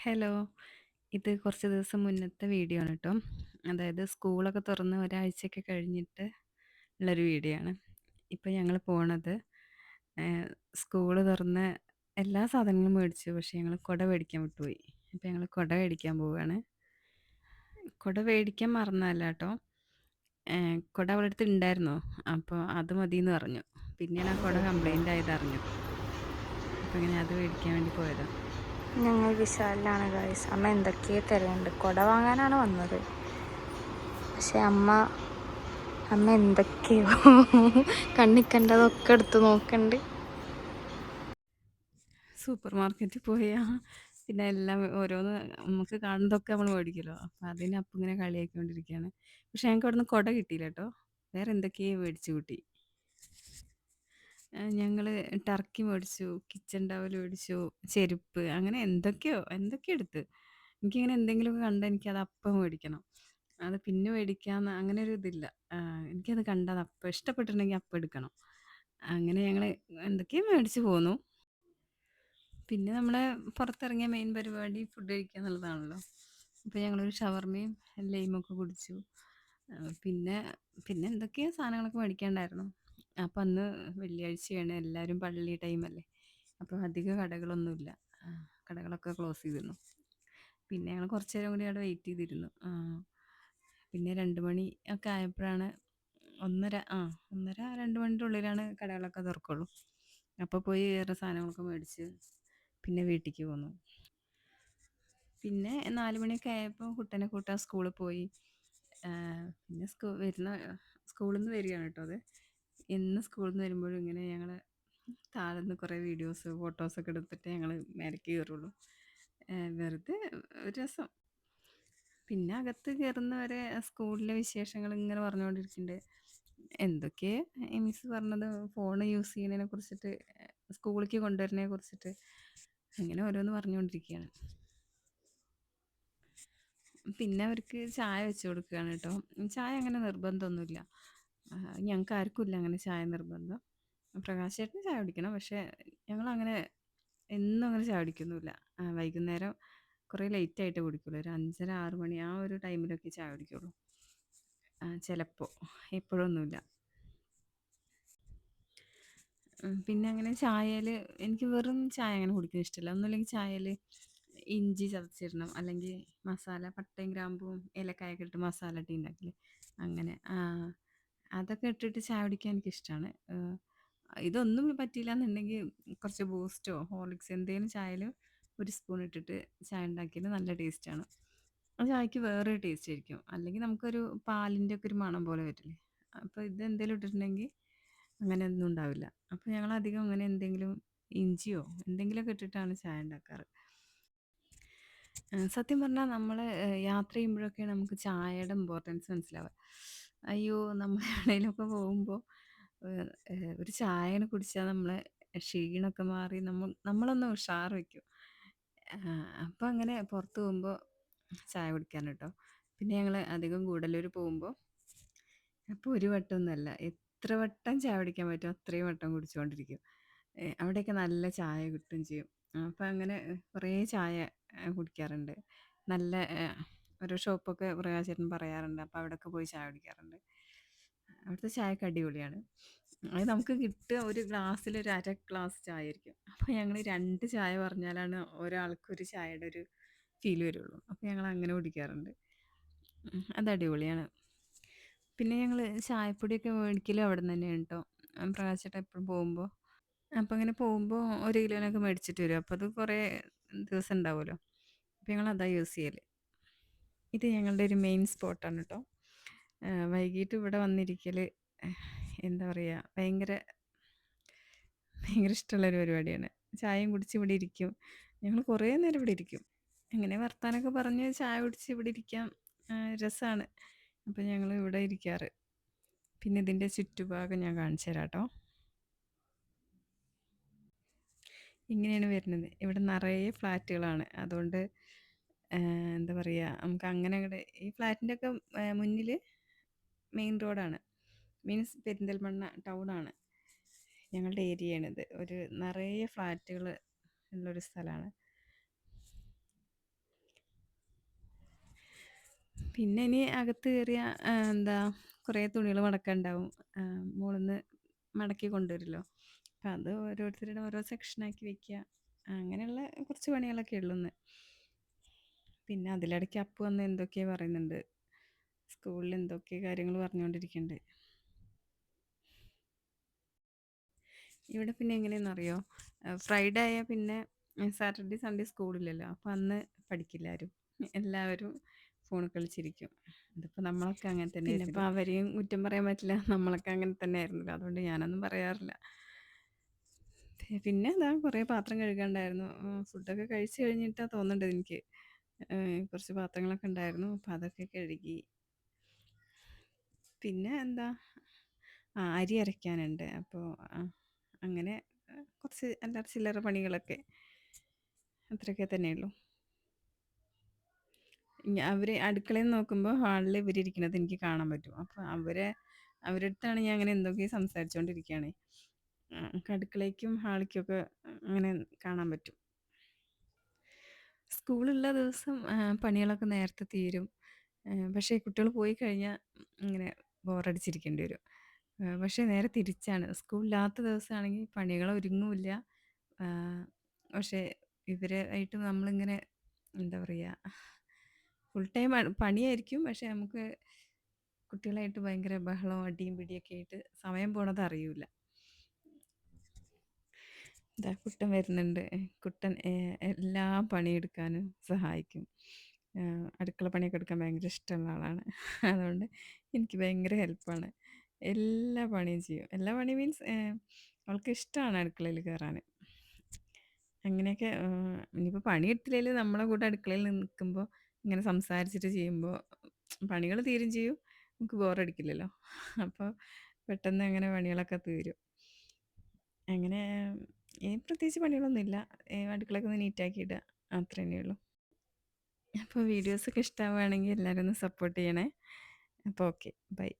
Hello. ഇത് കുറച്ച് ദിവസം മുന്നത്തെ വീഡിയോ ആണ് ട്ടോ. അതായത് സ്കൂളൊക്കെ തുറന്ന് ഒരാഴ്ചയൊക്കെ കഴിഞ്ഞിട്ട് ഉള്ളൊരു വീഡിയോ ആണ്. ഇപ്പം ഞങ്ങൾ പോണത് സ്കൂള് തുറന്ന് എല്ലാ സാധനങ്ങളും മേടിച്ചു. പക്ഷേ ഞങ്ങൾ കുട മേടിക്കാൻ വിട്ടുപോയി. അപ്പം ഞങ്ങൾ കുട മേടിക്കാൻ പോവുകയാണ്. കുട മേടിക്കാൻ മറന്നതല്ല ട്ടോ. കുട അവളുടെ അടുത്ത് ഉണ്ടായിരുന്നു. അപ്പോൾ അത് മതിയെന്ന് പറഞ്ഞു. പിന്നെയാണ് ആ കുട കംപ്ലൈൻ്റ് ആയത് അറിഞ്ഞത്. അപ്പം ഇങ്ങനെ അത് മേടിക്കാൻ വേണ്ടി പോയതാ. ഞങ്ങൾ വിശാലിലാണ് ഗൈസ്. അമ്മ എന്തൊക്കെയോ തരുന്നുണ്ട്. കുട വാങ്ങാനാണ് വന്നത്. പക്ഷെ അമ്മ എന്തൊക്കെയോ കണ്ണി കണ്ടതൊക്കെ എടുത്ത് നോക്കണ്ട്. സൂപ്പർ മാർക്കറ്റിൽ പോയാ പിന്നെ എല്ലാം ഓരോന്ന് നമുക്ക് കാണുന്നതൊക്കെ നമ്മൾ മേടിക്കുമല്ലോ. അപ്പം അതിനപ്പം ഇങ്ങനെ കളിയാക്കിക്കൊണ്ടിരിക്കുകയാണ്. പക്ഷെ ഞങ്ങൾക്ക് അവിടുന്ന് കുട കിട്ടിയില്ല കേട്ടോ. വേറെ എന്തൊക്കെയോ മേടിച്ചു കൂട്ടി. ഞങ്ങൾ ടർക്കി മേടിച്ചു, കിച്ചൺ ടവൽ മേടിച്ചു, ചെരുപ്പ്, അങ്ങനെ എന്തൊക്കെയോ എടുത്ത്. എനിക്കിങ്ങനെ എന്തെങ്കിലുമൊക്കെ കണ്ടാൽ എനിക്കത് അപ്പം മേടിക്കണം. അത് പിന്നെ മേടിക്കാമെന്ന് അങ്ങനെ ഒരു ഇതില്ല. എനിക്കത് കണ്ടാൽ അപ്പം ഇഷ്ടപ്പെട്ടിട്ടുണ്ടെങ്കിൽ അപ്പം എടുക്കണം. അങ്ങനെ ഞങ്ങൾ എന്തൊക്കെയോ മേടിച്ച് പോന്നു. പിന്നെ നമ്മളെ പുറത്തിറങ്ങിയ മെയിൻ പരിപാടി ഫുഡ് കഴിക്കുക എന്നുള്ളതാണല്ലോ. അപ്പോൾ ഞങ്ങളൊരു ഷവർമയും ലൈമൊക്കെ കുടിച്ചു. പിന്നെ പിന്നെ എന്തൊക്കെയോ സാധനങ്ങളൊക്കെ മേടിക്കാനുണ്ടായിരുന്നു. അപ്പം അന്ന് വെള്ളിയാഴ്ചയാണ്, എല്ലാവരും പള്ളി ടൈമല്ലേ. അപ്പോൾ അധികം കടകളൊന്നുമില്ല. കടകളൊക്കെ ക്ലോസ് ചെയ്തിരുന്നു. പിന്നെ ഞങ്ങൾ കുറച്ച് നേരം കൂടി അവിടെ വെയിറ്റ് ചെയ്തിരുന്നു. പിന്നെ 2 മണി ഒക്കെ ആയപ്പോഴാണ് 2 മണിൻ്റെ ഉള്ളിലാണ് കടകളൊക്കെ തുറക്കുള്ളൂ. അപ്പോൾ പോയി വേറെ സാധനങ്ങളൊക്കെ മേടിച്ച് പിന്നെ വീട്ടിലേക്ക് പോന്നു. പിന്നെ 4 മണിയൊക്കെ ആയപ്പോൾ കുട്ടനെ കൂട്ടാൻ സ്കൂളിൽ പോയി. പിന്നെ സ്കൂളിൽ നിന്ന് വരികയാണ് കേട്ടോ അത്. എന്ന് സ്കൂളിൽ നിന്ന് വരുമ്പോഴും ഇങ്ങനെ ഞങ്ങൾ താഴെ നിന്ന് കുറേ വീഡിയോസ് ഫോട്ടോസൊക്കെ എടുത്തിട്ട് ഞങ്ങൾ മേലേക്ക് കയറുള്ളൂ. വെറുതെ ഒരു രസം. പിന്നെ അകത്ത് കയറുന്നവരെ സ്കൂളിലെ വിശേഷങ്ങൾ ഇങ്ങനെ പറഞ്ഞുകൊണ്ടിരിക്കുന്നുണ്ട്. എന്തൊക്കെ മിസ് പറഞ്ഞത്, ഫോൺ യൂസ് ചെയ്യുന്നതിനെ കുറിച്ചിട്ട്, സ്കൂളിലേക്ക് കൊണ്ടുവരുന്നതിനെ കുറിച്ചിട്ട്, അങ്ങനെ ഓരോന്ന് പറഞ്ഞുകൊണ്ടിരിക്കുകയാണ്. പിന്നെ അവർക്ക് ചായ വെച്ച് കൊടുക്കുകയാണ് കേട്ടോ. ചായ അങ്ങനെ നിർബന്ധമൊന്നുമില്ല. ഞങ്ങൾക്ക് ആർക്കും ഇല്ല അങ്ങനെ ചായ നിർബന്ധം. പ്രകാശേട്ടന് ചായ കുടിക്കണം. പക്ഷേ ഞങ്ങളങ്ങനെ എന്നും അങ്ങനെ ചായ കുടിക്കൊന്നുമില്ല. വൈകുന്നേരം കുറേ ലേറ്റായിട്ട് കുടിക്കുള്ളൂ. ഒരു 5:30 6 മണി ആ ഒരു ടൈമിലൊക്കെ ചായ കുടിക്കുള്ളൂ. ചിലപ്പോൾ, എപ്പോഴൊന്നുമില്ല. പിന്നെ അങ്ങനെ ചായയിൽ എനിക്ക് വെറും ചായ അങ്ങനെ കുടിക്കുന്നത് ഇഷ്ടമല്ല. ഒന്നുമില്ലെങ്കിൽ ചായയിൽ ഇഞ്ചി ചതച്ചിടണം, അല്ലെങ്കിൽ മസാല പട്ടയും ഗ്രാമ്പും ഏലക്കായൊക്കെ ഇട്ട് മസാല ടീ ഉണ്ടാക്കില്ലേ, അങ്ങനെ അതൊക്കെ ഇട്ടിട്ട് ചായ കുടിക്കാൻ എനിക്കിഷ്ടമാണ്. ഇതൊന്നും പറ്റിയില്ല എന്നുണ്ടെങ്കിൽ കുറച്ച് ബൂസ്റ്റോ ഹോർലിക്സ് എന്തെങ്കിലും ചായയിൽ ഒരു സ്പൂൺ ഇട്ടിട്ട് ചായ ഉണ്ടാക്കിയാൽ നല്ല ടേസ്റ്റാണ്. ആ ചായക്ക് വേറൊരു ടേസ്റ്റ് ആയിരിക്കും. അല്ലെങ്കിൽ നമുക്കൊരു പാലിൻ്റെ ഒക്കെ ഒരു മണം പോലെ വരില്ലേ. അപ്പോൾ ഇത് എന്തെങ്കിലും ഇട്ടിട്ടുണ്ടെങ്കിൽ അങ്ങനെ ഒന്നും ഉണ്ടാവില്ല. അപ്പോൾ ഞങ്ങളധികം അങ്ങനെ എന്തെങ്കിലും ഇഞ്ചിയോ എന്തെങ്കിലുമൊക്കെ ഇട്ടിട്ടാണ് ചായ ഉണ്ടാക്കാറ്. സത്യം പറഞ്ഞാൽ നമ്മൾ യാത്ര ചെയ്യുമ്പോഴൊക്കെയാണ് നമുക്ക് ചായയുടെ ഇമ്പോർട്ടൻസ് മനസ്സിലാവുക. അയ്യോ, നമ്മൾ എവിടെയെങ്കിലുമൊക്കെ പോകുമ്പോൾ ഒരു ചായനെ കുടിച്ചാൽ നമ്മളെ ക്ഷീണമൊക്കെ മാറി നമ്മളൊന്ന് ഉഷാർ വയ്ക്കും. അപ്പോൾ അങ്ങനെ പുറത്ത് പോകുമ്പോൾ ചായ കുടിക്കാൻ കേട്ടോ. പിന്നെ ഞങ്ങൾ അധികം ഗൂഡല്ലൂർ പോകുമ്പോൾ അപ്പോൾ ഒരു വട്ടമൊന്നുമല്ല, എത്ര വട്ടം ചായ കുടിക്കാൻ പറ്റും അത്രയും വട്ടം കുടിച്ചുകൊണ്ടിരിക്കും. അവിടെയൊക്കെ നല്ല ചായ കിട്ടുകയും ചെയ്യും. അപ്പം അങ്ങനെ കുറേ ചായ കുടിക്കാറുണ്ട്. നല്ല ഓരോ ഷോപ്പൊക്കെ പ്രകാശേട്ടൻ പറയാറുണ്ട്. അപ്പോൾ അവിടെയൊക്കെ പോയി ചായ കുടിക്കാറുണ്ട്. അവിടുത്തെ ചായയൊക്കെ അടിപൊളിയാണ്. അത് നമുക്ക് കിട്ടുക ഒരു ഗ്ലാസ്സിൽ ഒരു അര ഗ്ലാസ് ചായ ആയിരിക്കും. അപ്പോൾ ഞങ്ങൾ 2 ചായ പറഞ്ഞാലാണ് ഒരാൾക്ക് ഒരു ചായയുടെ ഒരു ഫീൽ വരുള്ളൂ. അപ്പോൾ ഞങ്ങൾ അങ്ങനെ കുടിക്കാറുണ്ട്. അത് അടിപൊളിയാണ്. പിന്നെ ഞങ്ങൾ ചായപ്പൊടിയൊക്കെ മേടിക്കലും അവിടെ നിന്ന് തന്നെയാണ് കേട്ടോ. പ്രകാശേട്ടൻ എപ്പോഴും പോകുമ്പോൾ, അപ്പം അങ്ങനെ പോകുമ്പോൾ 1 കിലോനൊക്കെ മേടിച്ചിട്ട് വരും. അപ്പോൾ അത് കുറേ ദിവസം ഉണ്ടാവുമല്ലോ. അപ്പോൾ ഞങ്ങൾ അതാ യൂസ് ചെയ്യൽ. ഇത് ഞങ്ങളുടെ ഒരു മെയിൻ സ്പോട്ടാണ് കേട്ടോ. വൈകിട്ട് ഇവിടെ വന്നിരിക്കൽ എന്താ പറയുക, ഭയങ്കര ഭയങ്കര ഇഷ്ടമുള്ളൊരു പരിപാടിയാണ്. ചായയും കുടിച്ച് ഇവിടെ ഇരിക്കും. ഞങ്ങൾ കുറേ നേരം ഇവിടെ ഇരിക്കും. അങ്ങനെ വർത്താനമൊക്കെ പറഞ്ഞ് ചായ കുടിച്ച് ഇവിടെ ഇരിക്കാം, രസമാണ്. അപ്പോൾ ഞങ്ങൾ ഇവിടെ ഇരിക്കാറ്. പിന്നെ ഇതിൻ്റെ ചുറ്റുഭാഗം ഞാൻ കാണിച്ചു തരാം കേട്ടോ. ഇങ്ങനെയാണ് വരുന്നത്. ഇവിടെ നിറയെ ഫ്ലാറ്റുകളാണ്. അതുകൊണ്ട് എന്താ പറയുക, നമുക്ക് അങ്ങനെ അങ്ങോട്ട് ഈ ഫ്ലാറ്റിൻ്റെയൊക്കെ മുന്നിൽ മെയിൻ റോഡാണ്. മീൻസ് പെരിന്തൽമണ്ണ ടൗണാണ് ഞങ്ങളുടെ ഏരിയയാണിത്. ഒരു നിറയെ ഫ്ലാറ്റുകൾ ഉള്ളൊരു സ്ഥലമാണ്. പിന്നെ ഇനി അകത്ത് കയറിയ എന്താ കുറേ തുണികൾ മടക്കാനുണ്ടാവും. മോളിന്ന് മടക്കി കൊണ്ടുവരുമല്ലോ. അപ്പം അത് ഓരോരുത്തരുടെ ഓരോ സെക്ഷനാക്കി വെക്കുക. അങ്ങനെയുള്ള കുറച്ച് പണികളൊക്കെ ഉള്ളൂ ഇന്ന്. പിന്നെ അതിലിടയ്ക്ക് അപ്പു വന്ന് എന്തൊക്കെയോ പറയുന്നുണ്ട്. സ്കൂളിൽ എന്തൊക്കെ കാര്യങ്ങൾ പറഞ്ഞുകൊണ്ടിരിക്കുന്നുണ്ട്. ഇവിടെ പിന്നെ എങ്ങനെയാണെന്നറിയോ, ഫ്രൈഡേ ആയാൽ പിന്നെ സാറ്റർഡേ സൺഡേ സ്കൂളില്ലല്ലോ. അപ്പം അന്ന് പഠിക്കില്ല ആരും. എല്ലാവരും ഫോണിൽ കളിച്ചിരിക്കും. അതിപ്പോൾ നമ്മളൊക്കെ അങ്ങനെ തന്നെ. പിന്നെ ഇപ്പോൾ അവരെയും കുറ്റം പറയാൻ പറ്റില്ല. നമ്മളൊക്കെ അങ്ങനെ തന്നെ ആയിരുന്നല്ലോ. അതുകൊണ്ട് ഞാനൊന്നും പറയാറില്ല. പിന്നെ അതാ കുറേ പാത്രം കഴുകാനുണ്ടായിരുന്നു. ഫുഡൊക്കെ കഴിച്ച് കഴിഞ്ഞിട്ടാണ് തോന്നുന്നുണ്ട് എനിക്ക്. കുറച്ച് പാത്രങ്ങളൊക്കെ ഉണ്ടായിരുന്നു. അപ്പം അതൊക്കെ കഴുകി. പിന്നെ എന്താ, അരി അരയ്ക്കാനുണ്ട്. അപ്പോൾ അങ്ങനെ കുറച്ച് അല്ലറ ചില്ലറ പണികളൊക്കെ, അത്രയൊക്കെ തന്നെയുള്ളൂ. അവർ അടുക്കളയിൽ നിന്ന് നോക്കുമ്പോൾ ഹാളിൽ ഇവരിയ്ക്കുന്നത് എനിക്ക് കാണാൻ പറ്റും. അപ്പോൾ അവരുടെ അടുത്താണ് ഞാൻ അങ്ങനെ എന്തൊക്കെയോ സംസാരിച്ചുകൊണ്ടിരിക്കുകയാണ്. അടുക്കളയ്ക്കും ഹാളിലേക്കൊക്കെ അങ്ങനെ കാണാൻ പറ്റും. സ്കൂളുള്ള ദിവസം പണികളൊക്കെ നേരത്തെ തീരും. പക്ഷേ കുട്ടികൾ പോയി കഴിഞ്ഞാൽ ഇങ്ങനെ ബോറടിച്ചിരിക്കേണ്ടി വരും. പക്ഷേ നേരെ തിരിച്ചാണ്. സ്കൂളില്ലാത്ത ദിവസമാണെങ്കിൽ പണികൾ ഒരുങ്ങൂല്ല. പക്ഷേ ഇവരായിട്ട് നമ്മളിങ്ങനെ എന്താ പറയുക, ഫുൾ ടൈം പണിയായിരിക്കും. പക്ഷേ നമുക്ക് കുട്ടികളായിട്ട് ഭയങ്കര ബഹളവും അടിയും പിടിയൊക്കെ ആയിട്ട് സമയം പോണത് അറിയൂല. ഇതാ കുട്ടൻ വരുന്നുണ്ട്. കുട്ടൻ എല്ലാ പണിയെടുക്കാനും സഹായിക്കും. അടുക്കള പണിയൊക്കെ എടുക്കാൻ ഭയങ്കര ഇഷ്ടമുള്ള ആളാണ്. അതുകൊണ്ട് എനിക്ക് ഭയങ്കര ഹെൽപ്പാണ്. എല്ലാ പണിയും ചെയ്യും. എല്ലാ പണി മീൻസ് അവൾക്ക് ഇഷ്ടമാണ് അടുക്കളയിൽ കയറാൻ. അങ്ങനെയൊക്കെ ഇനിയിപ്പോൾ പണിയെടുത്തില്ലെങ്കിലും നമ്മളെ കൂടെ അടുക്കളയിൽ നിൽക്കുമ്പോൾ ഇങ്ങനെ സംസാരിച്ചിട്ട് ചെയ്യുമ്പോൾ പണികൾ തീരും ചെയ്യും. നമുക്ക് ബോറടിക്കില്ലല്ലോ. അപ്പോൾ പെട്ടെന്ന് അങ്ങനെ പണികളൊക്കെ തീരും. അങ്ങനെ പ്രത്യേകിച്ച് പണികളൊന്നുമില്ല. അടുക്കളയൊക്കെ ഒന്ന് നീറ്റാക്കി ഇടുക, അത്ര തന്നെയുള്ളൂ. അപ്പോൾ വീഡിയോസൊക്കെ ഇഷ്ടമാവുകയാണെങ്കിൽ എല്ലാവരും ഒന്ന് സപ്പോർട്ട് ചെയ്യണേ. അപ്പോൾ ഓക്കെ, ബൈ.